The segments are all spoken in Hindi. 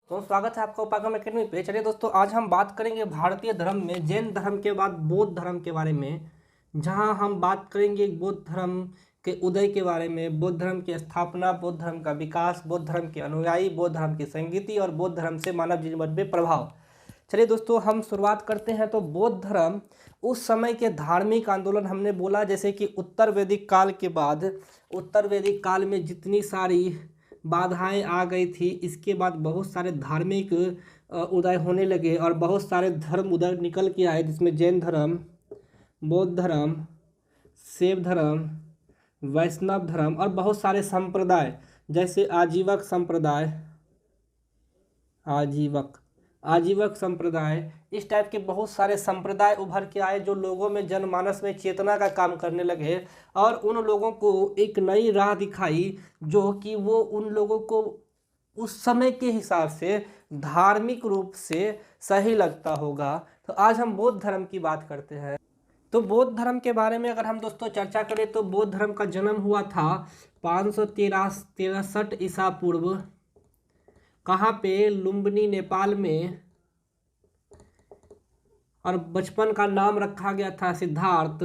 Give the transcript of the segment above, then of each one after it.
तो स्वागत है आपका उपागम एकेडमी पे। चलिए दोस्तों, आज हम बात करेंगे भारतीय धर्म में जैन धर्म के बाद बौद्ध धर्म के बारे में, जहां हम बात करेंगे बौद्ध धर्म के उदय के बारे में, बौद्ध धर्म की स्थापना, बौद्ध धर्म का विकास, बौद्ध धर्म के अनुयायी, बौद्ध धर्म की संगीति और बौद्ध धर्म से मानव जीवन में प्रभाव। चलिए दोस्तों, हम शुरुआत करते हैं। तो बौद्ध धर्म उस समय के धार्मिक आंदोलन, हमने बोला जैसे कि उत्तर वैदिक काल के बाद, उत्तर वैदिक काल में जितनी सारी बाधाएं आ गई थी, इसके बाद बहुत सारे धार्मिक उदय होने लगे और बहुत सारे धर्म उदय निकल के आए, जिसमें जैन धर्म, बौद्ध धर्म, शैव धर्म, वैष्णव धर्म और बहुत सारे संप्रदाय, जैसे आजीवक संप्रदाय, आजीवक संप्रदाय, इस टाइप के बहुत सारे संप्रदाय उभर के आए, जो लोगों में, जनमानस में चेतना का काम करने लगे और उन लोगों को एक नई राह दिखाई, जो कि वो उन लोगों को उस समय के हिसाब से धार्मिक रूप से सही लगता होगा। तो आज हम बौद्ध धर्म की बात करते हैं। तो बौद्ध धर्म के बारे में अगर हम दोस्तों चर्चा करें, तो बौद्ध धर्म का जन्म हुआ था 563 ईसा पूर्व। कहाँ पे? लुम्बिनी, नेपाल में। और बचपन का नाम रखा गया था सिद्धार्थ।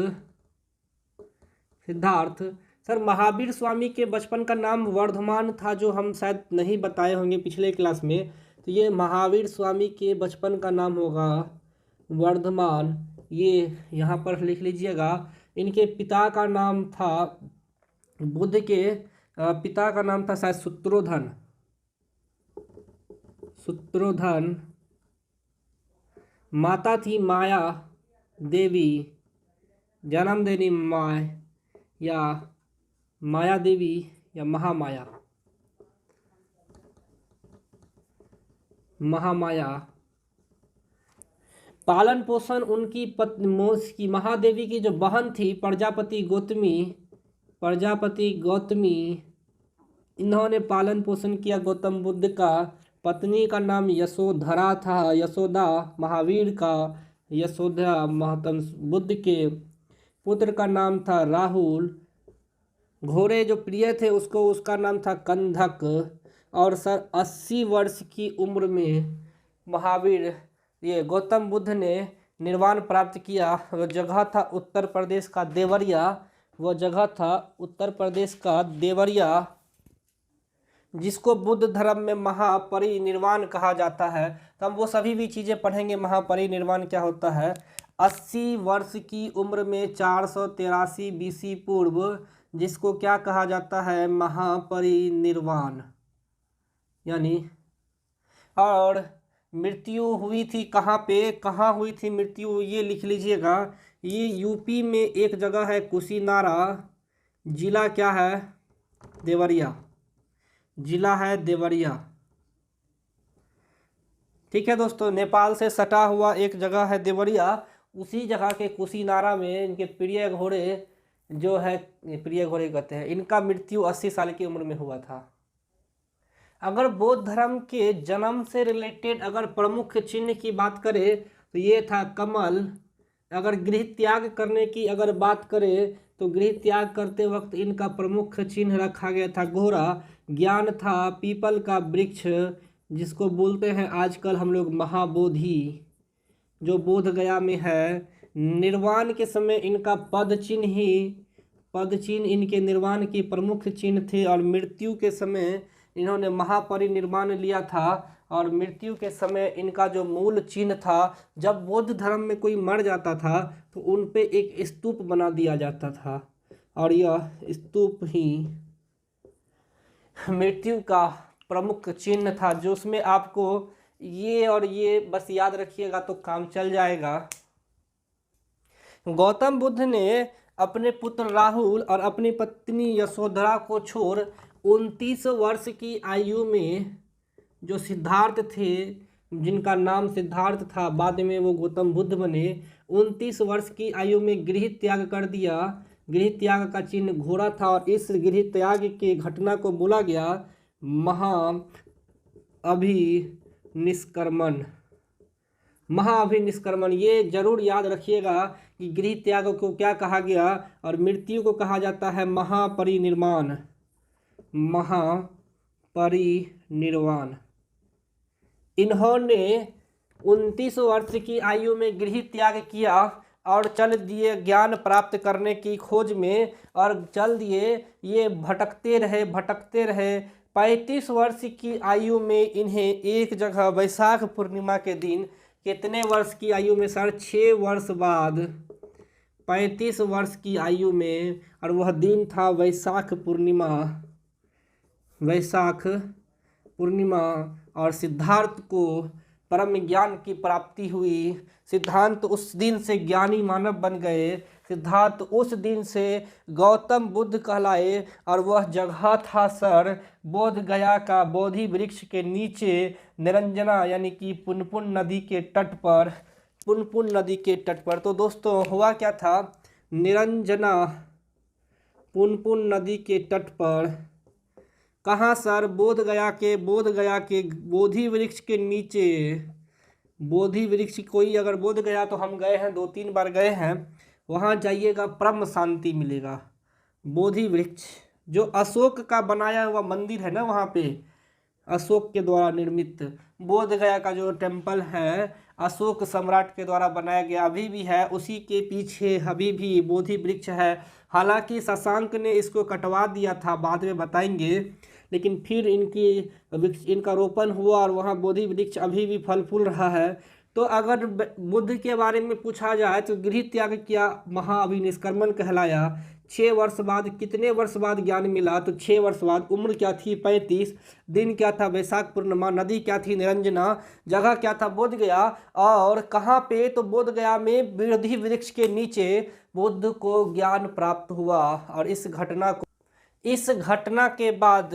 सर, महावीर स्वामी के बचपन का नाम वर्धमान था, जो हम शायद नहीं बताए होंगे पिछले क्लास में। तो ये महावीर स्वामी के बचपन का नाम होगा वर्धमान, ये यहाँ पर लिख लीजिएगा। इनके पिता का नाम था, बुद्ध के पिता का नाम था शायद शुत्रोधन। माता थी माया देवी, जन्म देनी माया देवी या महामाया। पालन पोषण उनकी पत्नी महादेवी की जो बहन थी प्रजापति गौतमी, इन्होंने पालन पोषण किया गौतम बुद्ध का। पत्नी का नाम यशोधरा था, यशोदा महावीर का, यशोदा महात्मा बुद्ध के। पुत्र का नाम था राहुल। घोड़े जो प्रिय थे उसका नाम था कंधक। और सर 80 वर्ष की उम्र में गौतम बुद्ध ने निर्वाण प्राप्त किया। वह जगह था उत्तर प्रदेश का देवरिया, जिसको बुद्ध धर्म में महापरिनिर्वाण कहा जाता है। तो हम वो सभी भी चीज़ें पढ़ेंगे। महापरिनिर्वाण क्या होता है? 80 वर्ष की उम्र में 483 बीसी पूर्व, जिसको क्या कहा जाता है? महापरिनिर्वाण। यानी, और मृत्यु हुई थी कहाँ हुई थी मृत्यु? ये लिख लीजिएगा। ये यूपी में एक जगह है कुशीनारा, जिला क्या है? देवरिया। जिला है देवरिया। ठीक है दोस्तों, नेपाल से सटा हुआ एक जगह है देवरिया। उसी जगह के कुशीनारा में इनके प्रिय घोड़े जो है, प्रिय घोड़े कहते हैं, इनका मृत्यु 80 साल की उम्र में हुआ था। अगर बौद्ध धर्म के जन्म से रिलेटेड अगर प्रमुख चिन्ह की बात करें तो ये था कमल। अगर गृह त्याग करने की अगर बात करें तो गृह त्याग करते वक्त इनका प्रमुख चिन्ह रखा गया था घोड़ा। ज्ञान था पीपल का वृक्ष, जिसको बोलते हैं आजकल हम लोग महाबोधि, जो बोध गया में है। निर्वाण के समय इनका पद चिन्ह इनके निर्वाण की प्रमुख चिन्ह थे। और मृत्यु के समय इन्होंने महापरिनिर्वाण लिया था। और मृत्यु के समय इनका जो मूल चिन्ह था, जब बौद्ध धर्म में कोई मर जाता था तो उन पे एक स्तूप बना दिया जाता था, और यह स्तूप ही मृत्यु का प्रमुख चिन्ह था। जो उसमें आपको ये और ये बस याद रखिएगा तो काम चल जाएगा। गौतम बुद्ध ने अपने पुत्र राहुल और अपनी पत्नी यशोधरा को छोड़ 29 वर्ष की आयु में जो सिद्धार्थ थे, जिनका नाम सिद्धार्थ था, बाद में वो गौतम बुद्ध बने, 29 वर्ष की आयु में गृह त्याग कर दिया। गृह त्याग का चिन्ह घोड़ा था। और इस गृह त्याग की घटना को बोला गया महाअभिनिष्क्रमण। ये जरूर याद रखिएगा कि गृह त्याग को क्या कहा गया और मृत्यु को कहा जाता है महापरिनिर्वाण। इन्होंने 29 वर्ष की आयु में गृह त्याग किया और चल दिए ज्ञान प्राप्त करने की खोज में, और चल दिए ये भटकते रहे। 35 वर्ष की आयु में इन्हें एक जगह वैशाख पूर्णिमा के दिन, कितने वर्ष की आयु में सर? 6 वर्ष बाद, 35 वर्ष की आयु में, और वह दिन था वैशाख पूर्णिमा, और सिद्धार्थ को परम ज्ञान की प्राप्ति हुई। सिद्धार्थ उस दिन से ज्ञानी मानव बन गए। सिद्धार्थ उस दिन से गौतम बुद्ध कहलाए, और वह जगह था सर बोध गया का बोधि वृक्ष के नीचे, निरंजना यानी कि पुनपुन नदी के तट पर। तो दोस्तों हुआ क्या था? निरंजना पुनपुन नदी के तट पर, कहाँ सर? बोध गया के बोधि वृक्ष के नीचे। बोधि वृक्ष, कोई अगर बोध गया तो हम गए हैं, 2-3 बार गए हैं, वहाँ जाइएगा परम शांति मिलेगा। बोधि वृक्ष जो अशोक का बनाया हुआ मंदिर है ना, वहाँ पे अशोक के द्वारा निर्मित बोध गया का जो टेम्पल है, अशोक सम्राट के द्वारा बनाया गया, अभी भी है। उसी के पीछे अभी भी बोधि वृक्ष है। हालांकि शशांक ने इसको कटवा दिया था, बाद में बताएंगे, लेकिन फिर इनका रोपण हुआ और वहाँ बोधि वृक्ष अभी भी फल फूल रहा है। तो अगर बुद्ध के बारे में पूछा जाए तो गृह त्याग किया, महाअभिनिष्क्रमण कहलाया। 6 वर्ष बाद, कितने वर्ष बाद ज्ञान मिला? तो 6 वर्ष बाद। उम्र क्या थी? 35। दिन क्या था? वैशाख पूर्णिमा। नदी क्या थी? निरंजना। जगह क्या था? बोध गया। और कहाँ पे? तो बोध गया में बोधि वृक्ष के नीचे बुद्ध को ज्ञान प्राप्त हुआ। और इस घटना के बाद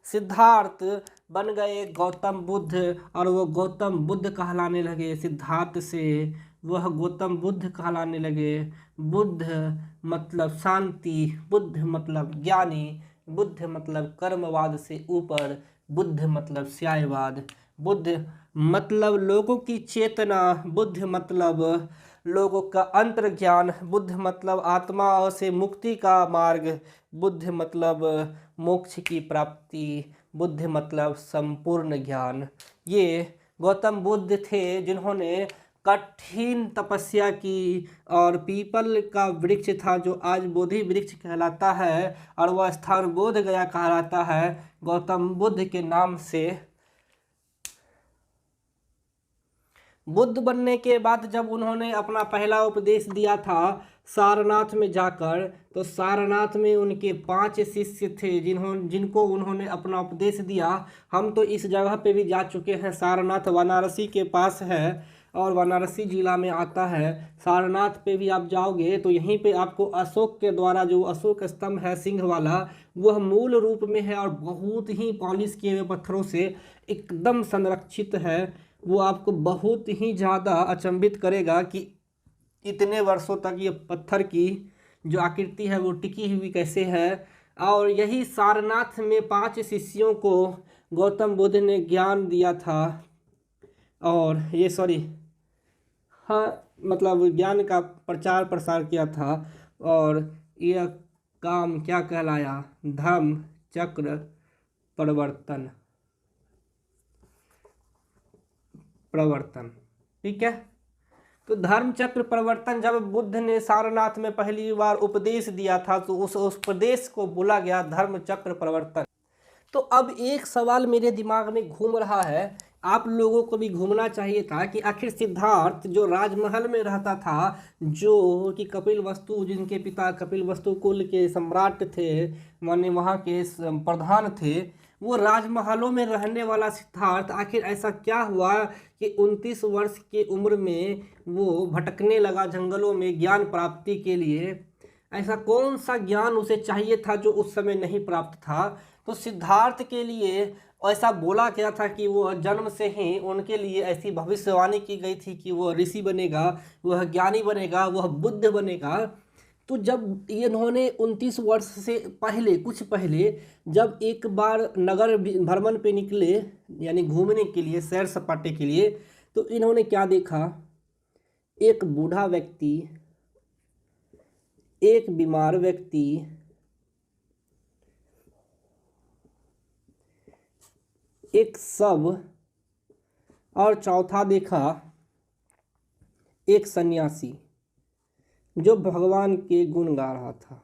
सिद्धार्थ बन गए गौतम बुद्ध, और वो गौतम बुद्ध कहलाने लगे। सिद्धार्थ से वह गौतम बुद्ध कहलाने लगे। बुद्ध मतलब शांति, बुद्ध मतलब ज्ञानी, बुद्ध मतलब कर्मवाद से ऊपर, बुद्ध मतलब न्यायवाद, बुद्ध मतलब लोगों की चेतना, बुद्ध मतलब लोगों का अंतर्ज्ञान, बुद्ध मतलब आत्मा से मुक्ति का मार्ग, बुद्ध मतलब मोक्ष की प्राप्ति, बुद्ध मतलब संपूर्ण ज्ञान। ये गौतम बुद्ध थे जिन्होंने कठिन तपस्या की, और पीपल का वृक्ष था जो आज बोधि वृक्ष कहलाता है, और वह स्थान बोध गया कहलाता है गौतम बुद्ध के नाम से। बुद्ध बनने के बाद जब उन्होंने अपना पहला उपदेश दिया था सारनाथ में जाकर, तो सारनाथ में उनके 5 शिष्य थे जिनको उन्होंने अपना उपदेश दिया। हम तो इस जगह पे भी जा चुके हैं। सारनाथ वाराणसी के पास है और वाराणसी जिला में आता है। सारनाथ पे भी आप जाओगे तो यहीं पे आपको अशोक के द्वारा जो अशोक स्तंभ है सिंह वाला, वह मूल रूप में है और बहुत ही पॉलिश किए हुए पत्थरों से एकदम संरक्षित है। वो आपको बहुत ही ज़्यादा अचंभित करेगा कि इतने वर्षों तक ये पत्थर की जो आकृति है वो टिकी हुई कैसे है। और यही सारनाथ में 5 शिष्यों को गौतम बुद्ध ने ज्ञान दिया था। और ये हाँ, मतलब ज्ञान का प्रचार प्रसार किया था। और यह काम क्या कहलाया? धर्म चक्र प्रवर्तन। ठीक है। तो धर्म चक्र प्रवर्तन जब बुद्ध ने सारनाथ में पहली बार उपदेश दिया था तो उस उपदेश को बोला गया धर्म चक्र प्रवर्तन। तो अब एक सवाल मेरे दिमाग में घूम रहा है, आप लोगों को भी घूमना चाहिए था कि आखिर सिद्धार्थ जो राजमहल में रहता था, जो कि कपिलवस्तु, जिनके पिता कपिलवस्तु कुल के सम्राट थे, माने वहाँ के प्रधान थे, वो राजमहलों में रहने वाला सिद्धार्थ आखिर ऐसा क्या हुआ कि 29 वर्ष की उम्र में वो भटकने लगा जंगलों में ज्ञान प्राप्ति के लिए? ऐसा कौन सा ज्ञान उसे चाहिए था जो उस समय नहीं प्राप्त था? तो सिद्धार्थ के लिए ऐसा बोला गया था कि वो जन्म से ही उनके लिए ऐसी भविष्यवाणी की गई थी कि वह ऋषि बनेगा, वह ज्ञानी बनेगा, वह बुद्ध बनेगा। तो जब इन्होंने 29 वर्ष से कुछ पहले जब एक बार नगर भ्रमण पे निकले, यानी घूमने के लिए, सैर सपाटे के लिए, तो इन्होंने क्या देखा? एक बूढ़ा व्यक्ति, एक बीमार व्यक्ति, एक शव और चौथा देखा एक सन्यासी जो भगवान के गुण गा रहा था।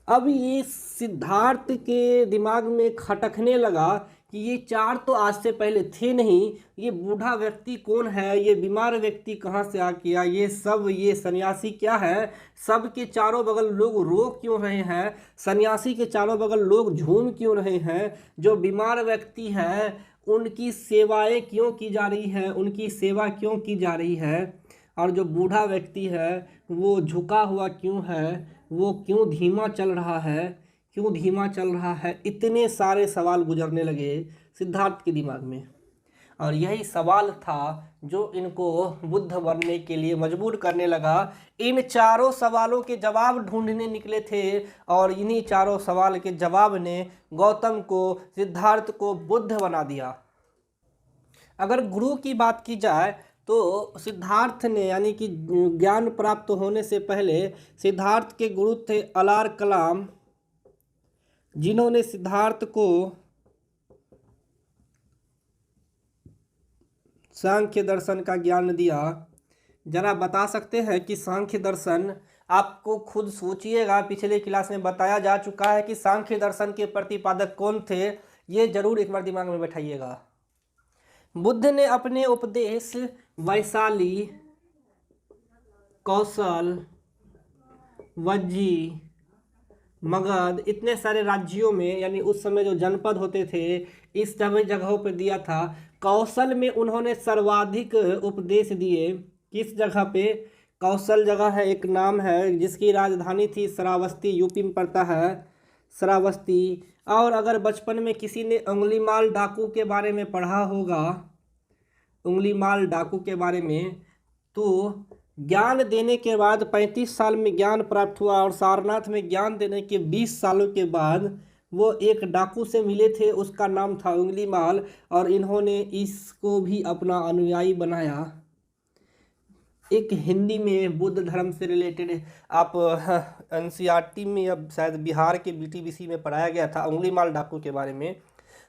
अब ये सिद्धार्थ के दिमाग में खटकने लगा कि ये चार तो आज से पहले थे नहीं, ये बूढ़ा व्यक्ति कौन है, ये बीमार व्यक्ति कहाँ से आ गया, ये सब ये सन्यासी क्या है, सबके चारों बगल लोग रो क्यों रहे हैं, सन्यासी के चारों बगल लोग झूम क्यों रहे हैं, जो बीमार व्यक्ति है उनकी सेवाएं क्यों की जा रही है, उनकी सेवा क्यों की जा रही है, और जो बूढ़ा व्यक्ति है वो झुका हुआ क्यों है, वो क्यों धीमा चल रहा है, क्यों धीमा चल रहा है। इतने सारे सवाल गुजरने लगे सिद्धार्थ के दिमाग में, और यही सवाल था जो इनको बुद्ध बनने के लिए मजबूर करने लगा। इन चारों सवालों के जवाब ढूंढने निकले थे, और इन्हीं चारों सवाल के जवाब ने गौतम को, सिद्धार्थ को बुद्ध बना दिया। अगर गुरु की बात की जाए तो सिद्धार्थ ने, यानी कि ज्ञान प्राप्त होने से पहले सिद्धार्थ के गुरु थे अलार कलाम, जिन्होंने सिद्धार्थ को सांख्य दर्शन का ज्ञान दिया। जरा बता सकते हैं कि सांख्य दर्शन, आपको खुद सोचिएगा, पिछले क्लास में बताया जा चुका है कि सांख्य दर्शन के प्रतिपादक कौन थे, ये जरूर एक बार दिमाग में बैठाइएगा। बुद्ध ने अपने उपदेश वैशाली, कौशल, वज्जी, मगध, इतने सारे राज्यों में, यानी उस समय जो जनपद होते थे, इस सभी जगहों पर दिया था। कौशल में उन्होंने सर्वाधिक उपदेश दिए। किस जगह पे? कौशल जगह है, एक नाम है जिसकी राजधानी थी श्रावस्ती, यूपी में पड़ता है श्रावस्ती। और अगर बचपन में किसी ने उंगलीमाल डाकू के बारे में पढ़ा होगा, उंगलीमाल डाकू के बारे में, तो ज्ञान देने के बाद 35 साल में ज्ञान प्राप्त हुआ, और सारनाथ में ज्ञान देने के 20 सालों के बाद वो एक डाकू से मिले थे, उसका नाम था उंगलीमाल, और इन्होंने इसको भी अपना अनुयायी बनाया। एक हिंदी में बुद्ध धर्म से रिलेटेड, आप एनसीईआरटी में, अब शायद बिहार के बीटीबीसी में पढ़ाया गया था उंगलीमाल डाकू के बारे में,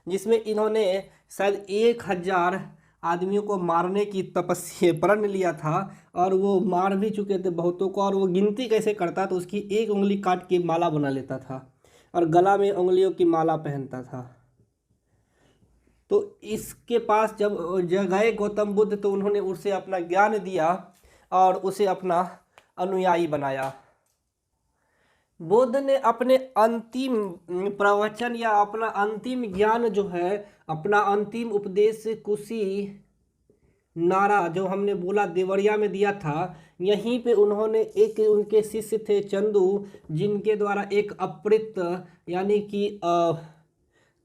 जिसमें इन्होंने शायद 1000 आदमियों को मारने की तपस्या प्रण लिया था, और वो मार भी चुके थे बहुतों को। और वो गिनती कैसे करता, तो उसकी एक उंगली काट के माला बना लेता था और गला में उंगलियों की माला पहनता था। तो इसके पास जब गए गौतम बुद्ध, तो उन्होंने उसे अपना ज्ञान दिया और उसे अपना अनुयायी बनाया। बुद्ध ने अपने अंतिम प्रवचन या अपना अंतिम ज्ञान जो है, अपना अंतिम उपदेश कुशी नारा, जो हमने बोला देवरिया में दिया था, यहीं पे उन्होंने, एक उनके शिष्य थे चंदू, जिनके द्वारा एक अप्रित, यानी कि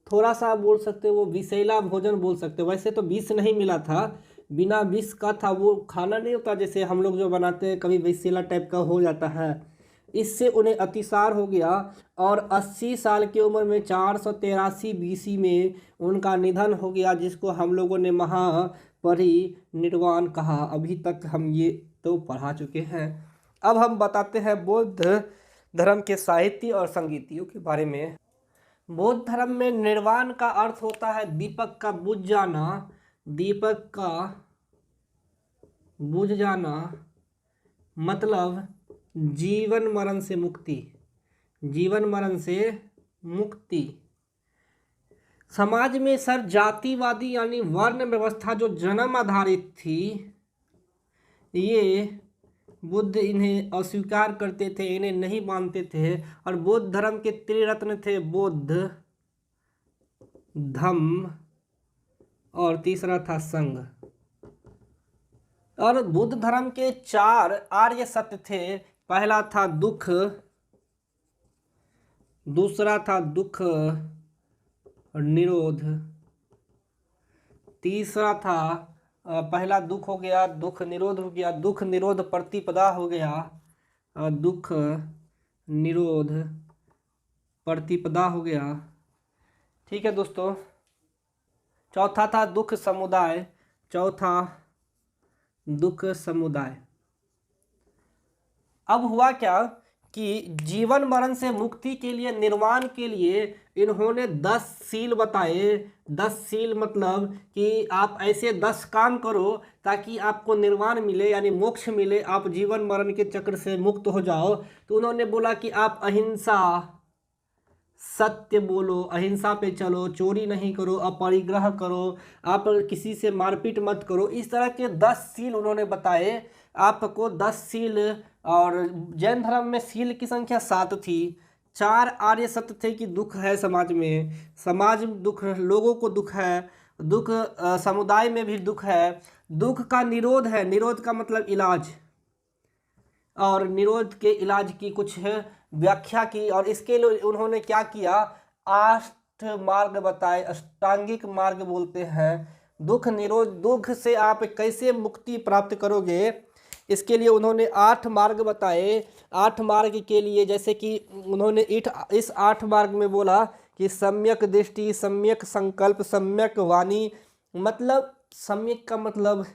थोड़ा सा बोल सकते हो, वो विषैला भोजन बोल सकते हो। वैसे तो विष नहीं मिला था, बिना विष का था, वो खाना नहीं होता जैसे हम लोग जो बनाते हैं, कभी विषैला टाइप का हो जाता है। इससे उन्हें अतिसार हो गया, और 80 साल की उम्र में 483 BC में उनका निधन हो गया, जिसको हम लोगों ने महापरिनिर्वाण कहा। अभी तक हम ये तो पढ़ा चुके हैं। अब हम बताते हैं बौद्ध धर्म के साहित्य और संगीतियों के बारे में। बौद्ध धर्म में निर्वाण का अर्थ होता है दीपक का बुझ जाना, दीपक का बुझ जाना मतलब जीवन मरण से मुक्ति, जीवन मरण से मुक्ति। समाज में सर जातिवादी यानी वर्ण व्यवस्था जो जन्म आधारित थी, ये बुद्ध इन्हें अस्वीकार करते थे, इन्हें नहीं मानते थे। और बौद्ध धर्म के त्रिरत्न थे बुद्ध, धम्म और तीसरा था संघ। और बुद्ध धर्म के 4 आर्य सत्य थे। पहला था दुख, दूसरा था दुख निरोध, तीसरा था, पहला दुख हो गया, दुख निरोध हो गया, दुख निरोध प्रतिपदा हो गया, दुख निरोध प्रतिपदा हो गया। ठीक है दोस्तों। चौथा था दुख समुदाय, चौथा दुख समुदाय। अब हुआ क्या कि जीवन मरण से मुक्ति के लिए, निर्वाण के लिए इन्होंने 10 सील बताए। 10 सील मतलब कि आप ऐसे 10 काम करो ताकि आपको निर्वाण मिले, यानी मोक्ष मिले, आप जीवन मरण के चक्र से मुक्त हो जाओ। तो उन्होंने बोला कि आप अहिंसा, सत्य बोलो, अहिंसा पे चलो, चोरी नहीं करो, अपरिग्रह करो, आप किसी से मारपीट मत करो। इस तरह के 10 सील उन्होंने बताए आपको, 10 सील। और जैन धर्म में सील की संख्या 7 थी। 4 आर्य सत्य थे कि दुख है समाज में, समाज में दुख, लोगों को दुख है, दुख समुदाय में भी दुख है, दुख का निरोध है, निरोध का मतलब इलाज, और निरोध के इलाज की कुछ व्याख्या की। और इसके लिए उन्होंने क्या किया, 8 मार्ग बताए, अष्टांगिक मार्ग बोलते हैं। दुख निरोध, दुख से आप कैसे मुक्ति प्राप्त करोगे, इसके लिए उन्होंने 8 मार्ग बताए। 8 मार्ग के लिए जैसे कि उन्होंने इस 8 मार्ग में बोला कि सम्यक दृष्टि, सम्यक संकल्प, सम्यक वाणी, मतलब सम्यक का मतलब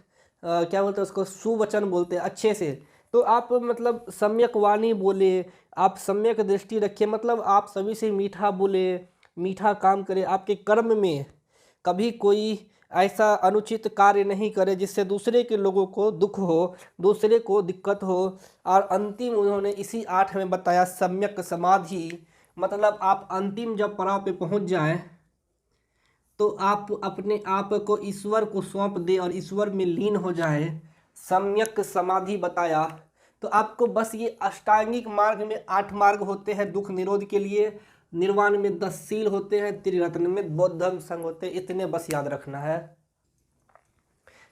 क्या बोलते हैं उसको, सुवचन बोलते हैं, अच्छे से। तो आप मतलब सम्यक वाणी बोले, आप सम्यक दृष्टि रखिए, मतलब आप सभी से मीठा बोले, मीठा काम करें, आपके कर्म में कभी कोई ऐसा अनुचित कार्य नहीं करे जिससे दूसरे के लोगों को दुख हो, दूसरे को दिक्कत हो। और अंतिम उन्होंने इसी 8 में बताया सम्यक समाधि, मतलब आप अंतिम जब पड़ाव पे पहुंच जाएं तो आप अपने आप को ईश्वर को सौंप दे और ईश्वर में लीन हो जाए, सम्यक समाधि बताया। तो आपको बस ये अष्टांगिक मार्ग में 8 मार्ग होते हैं दुख निरोध के लिए, निर्वाण में 10 सील होते हैं, त्रिरत्न में बौद्ध धर्म संघ होते हैं, इतने बस याद रखना है।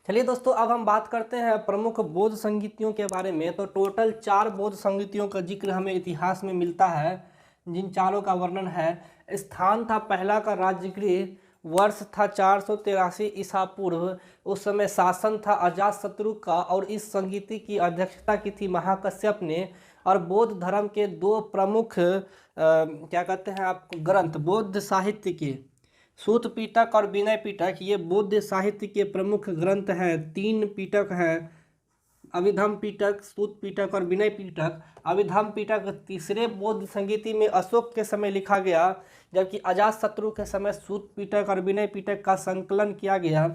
चलिए दोस्तों, अब हम बात करते हैं प्रमुख बौद्ध संगीतियों के बारे में। तो टोटल 4 बौद्ध संगीतियों का जिक्र हमें इतिहास में मिलता है, जिन चारों का वर्णन है। स्थान था पहला का राजगृह, वर्ष था 483 ईसा पूर्व। उस समय शासन था अजातशत्रु का, और इस संगीति की अध्यक्षता की थी महाकश्यप ने। और बौद्ध धर्म के 2 प्रमुख क्या कहते हैं आपको ग्रंथ, बौद्ध साहित्य के, सूत पिटक और विनय पिटक, ये बौद्ध साहित्य के प्रमुख ग्रंथ हैं। 3 पिटक हैं, अभिधम्म पिटक, सूत पिटक और विनय पिटक। अभिधम्म पिटक तीसरे बौद्ध संगीति में अशोक के समय लिखा गया, जबकि अजातशत्रु के समय सूत पिटक और विनय पिटक का संकलन किया गया।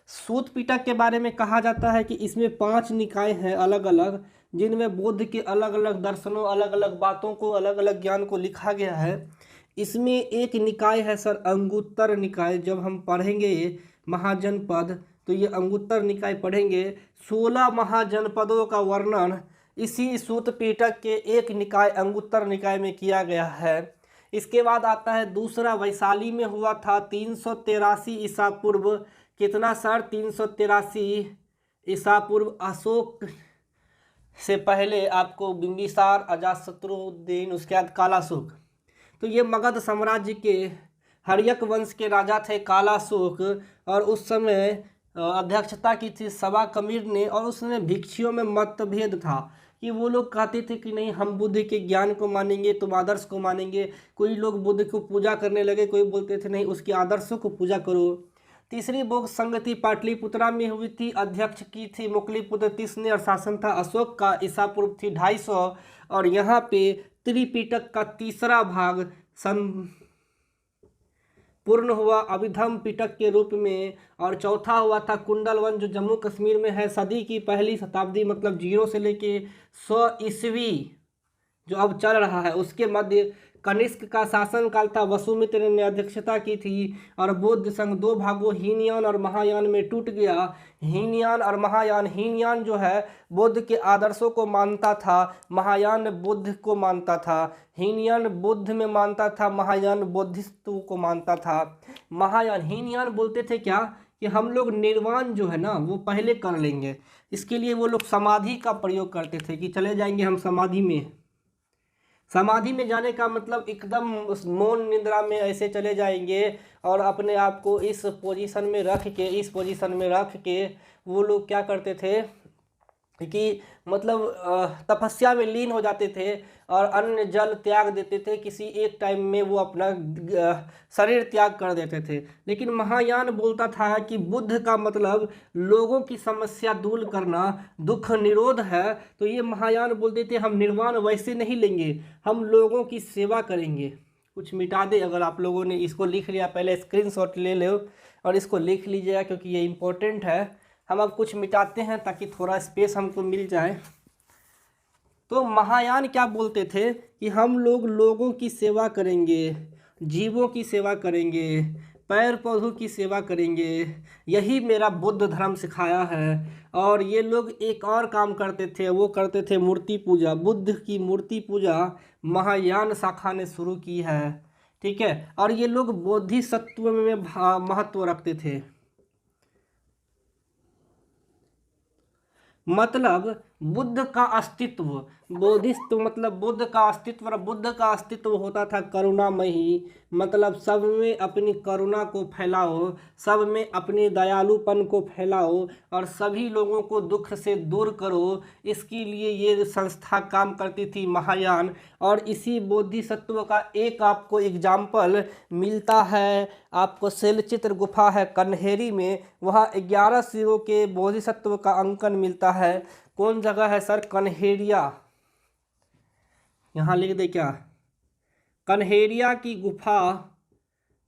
सूत पिटक के बारे में कहा जाता है कि इसमें 5 निकाय हैं अलग अलग, जिनमें बुद्ध के अलग अलग दर्शनों, अलग अलग बातों को, अलग अलग ज्ञान को लिखा गया है। इसमें एक निकाय है सर अंगुत्तर निकाय। जब हम पढ़ेंगे महाजनपद तो ये अंगुत्तर निकाय पढ़ेंगे। 16 महाजनपदों का वर्णन इसी सूत पिटक के एक निकाय अंगुत्तर निकाय में किया गया है। इसके बाद आता है दूसरा, वैशाली में हुआ था 383 ईसा पूर्व। कितना सर, 383 ईसा पूर्व। अशोक से पहले आपको बिंबिसार, अजातशत्रुद्दीन, उसके बाद कालाशोक। तो ये मगध साम्राज्य के हर्यक वंश के राजा थे कालाशोक, और उस समय अध्यक्षता की थी सभा कमीर ने। और उस समय भिक्षुओं में मतभेद था कि वो लोग कहते थे कि नहीं, हम बुद्ध के ज्ञान को मानेंगे, तुम आदर्श को मानेंगे। कोई लोग बुद्ध को पूजा करने लगे, कोई बोलते थे नहीं, उसके आदर्शों को पूजा करो। तीसरी बौद्ध संगति पाटलिपुत्रा में हुई थी, अध्यक्ष की थी मुकलिपुत्र तीसरे, और शासन था अशोक का। ईसा पूर्व थी 250। और यहाँ पे त्रिपिटक का तीसरा भाग पूर्ण हुआ अभिधम्म पिटक के रूप में। और चौथा हुआ था कुंडलवन, जो जम्मू कश्मीर में है। सदी की पहली शताब्दी, मतलब 0 से लेके 100 ईस्वी जो अब चल रहा है, उसके मध्य कनिष्क का शासन काल था। वसुमित्र ने अध्यक्षता की थी। और बौद्ध संघ 2 भागों हीनयान और महायान में टूट गया। हीनयान और महायान, हीनयान जो है बुद्ध के आदर्शों को मानता था, महायान बुद्ध को मानता था। हीनयान बुद्ध में मानता था, महायान बौद्धिस्ट को मानता था। महायान, हीनयान बोलते थे क्या कि हम लोग निर्वाण जो है ना वो पहले कर लेंगे। इसके लिए वो लोग समाधि का प्रयोग करते थे कि चले जाएंगे हम समाधि में। समाधि में जाने का मतलब एकदम मौन निद्रा में ऐसे चले जाएंगे, और अपने आप को इस पोजीशन में रख के वो लोग क्या करते थे कि मतलब तपस्या में लीन हो जाते थे और अन्न जल त्याग देते थे। किसी एक टाइम में वो अपना शरीर त्याग कर देते थे। लेकिन महायान बोलता था कि बुद्ध का मतलब लोगों की समस्या दूर करना, दुख निरोध है। तो ये महायान बोलते थे हम निर्वाण वैसे नहीं लेंगे, हम लोगों की सेवा करेंगे। कुछ मिटा दे, अगर आप लोगों ने इसको लिख लिया पहले स्क्रीनशॉट ले लो और इसको लिख लीजिएगा क्योंकि ये इम्पोर्टेंट है। हम अब कुछ मिटाते हैं ताकि थोड़ा स्पेस हमको मिल जाए। तो महायान क्या बोलते थे कि हम लोग लोगों की सेवा करेंगे, जीवों की सेवा करेंगे, पेड़ पौधों की सेवा करेंगे, यही मेरा बुद्ध धर्म सिखाया है। और ये लोग एक और काम करते थे, वो करते थे मूर्ति पूजा। बुद्ध की मूर्ति पूजा महायान शाखा ने शुरू की है, ठीक है। और ये लोग बोधिसत्व में महत्व रखते थे। मतलब बुद्ध का अस्तित्व, बोधिसत्व मतलब बुद्ध का अस्तित्व, और बुद्ध का अस्तित्व होता था करुणामयी। मतलब सब में अपनी करुणा को फैलाओ, सब में अपने दयालुपन को फैलाओ और सभी लोगों को दुख से दूर करो। इसके लिए ये संस्था काम करती थी महायान। और इसी बोधिसत्व का एक आपको एग्जाम्पल मिलता है, आपको शैलचित्र गुफा है कन्हेरी में, वहाँ 11 शिवों के बोधिसत्व का अंकन मिलता है। कौन जगह है सर? कन्हेरिया, यहाँ लिख दे क्या, कन्हेरिया की गुफा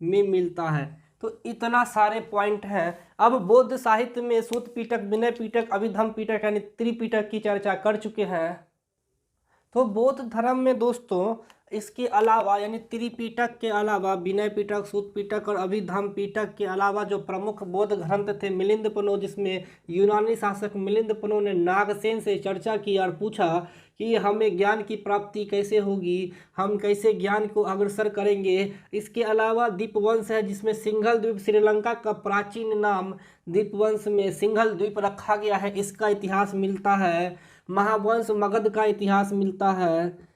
में मिलता है। तो इतना सारे पॉइंट हैं। अब बौद्ध साहित्य में सूत पिटक, विनय पिटक, अभिधम्म पिटक यानी त्रिपिटक की चर्चा कर चुके हैं। तो बौद्ध धर्म में दोस्तों इसके अलावा यानी त्रिपिटक के अलावा विनय पिटक, सूत पिटक और अभिधम्म पिटक के अलावा जो प्रमुख बौद्ध ग्रंथ थे मिलिंद-पनो, जिसमें यूनानी शासक मिलिंद-पनो ने नागसेन से चर्चा की और पूछा कि हमें ज्ञान की प्राप्ति कैसे होगी, हम कैसे ज्ञान को अग्रसर करेंगे। इसके अलावा दीपवंश है जिसमें सिंघल द्वीप, श्रीलंका का प्राचीन नाम दीपवंश में सिंघल द्वीप रखा गया है, इसका इतिहास मिलता है। महावंश मगध का इतिहास मिलता है।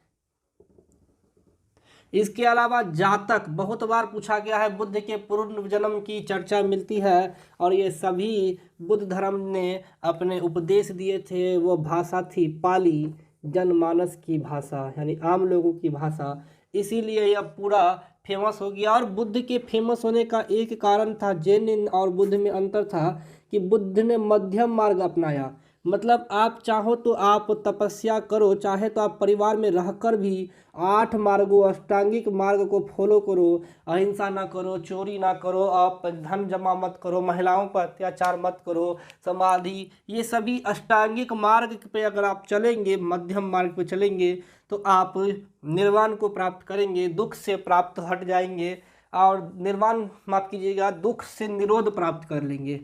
इसके अलावा जातक बहुत बार पूछा गया है, बुद्ध के पूर्व जन्म की चर्चा मिलती है। और ये सभी बुद्ध धर्म ने अपने उपदेश दिए थे। वो भाषा थी पाली, जनमानस की भाषा यानी आम लोगों की भाषा। इसीलिए यह पूरा फेमस हो गया। और बुद्ध के फेमस होने का एक कारण था, जैन और बुद्ध में अंतर था कि बुद्ध ने मध्यम मार्ग अपनाया। मतलब आप चाहो तो आप तपस्या करो, चाहे तो आप परिवार में रहकर भी 8 मार्गों अष्टांगिक मार्ग को फॉलो करो। अहिंसा ना करो, चोरी ना करो, आप धन जमा मत करो, महिलाओं पर अत्याचार मत करो, समाधि, ये सभी अष्टांगिक मार्ग पे अगर आप चलेंगे, मध्यम मार्ग पे चलेंगे तो आप निर्वाण को प्राप्त करेंगे, दुख से प्राप्त हट जाएंगे। और निर्वाण, माफ कीजिएगा, दुख से निरोध प्राप्त कर लेंगे।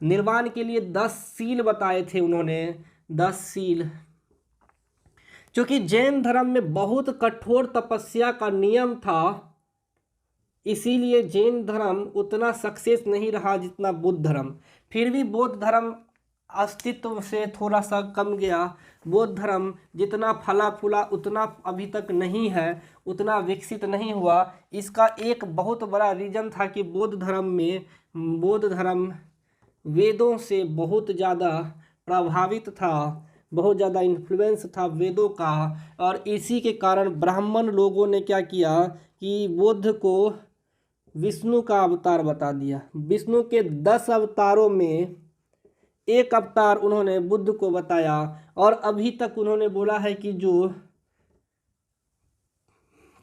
निर्वाण के लिए 10 सील बताए थे उन्होंने, 10 सील। क्योंकि जैन धर्म में बहुत कठोर तपस्या का नियम था, इसीलिए जैन धर्म उतना सक्सेस नहीं रहा जितना बुद्ध धर्म। फिर भी बौद्ध धर्म अस्तित्व से थोड़ा सा कम गया। बौद्ध धर्म जितना फला फूला उतना अभी तक नहीं है, उतना विकसित नहीं हुआ। इसका एक बहुत बड़ा रीज़न था कि बौद्ध धर्म वेदों से बहुत ज़्यादा प्रभावित था, बहुत ज़्यादा इन्फ्लुएंस था वेदों का। और इसी के कारण ब्राह्मण लोगों ने क्या किया कि बुद्ध को विष्णु का अवतार बता दिया। विष्णु के 10 अवतारों में एक अवतार उन्होंने बुद्ध को बताया। और अभी तक उन्होंने बोला है कि जो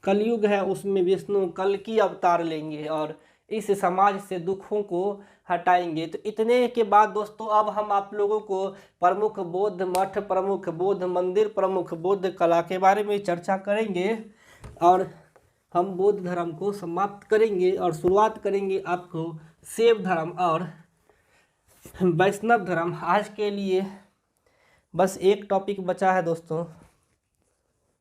कलयुग है उसमें विष्णु कल की अवतार लेंगे और इस समाज से दुखों को हटाएंगे। तो इतने के बाद दोस्तों अब हम आप लोगों को प्रमुख बौद्ध मठ, प्रमुख बौद्ध मंदिर, प्रमुख बौद्ध कला के बारे में चर्चा करेंगे और हम बौद्ध धर्म को समाप्त करेंगे और शुरुआत करेंगे आपको शैव धर्म और वैष्णव धर्म। आज के लिए बस एक टॉपिक बचा है दोस्तों।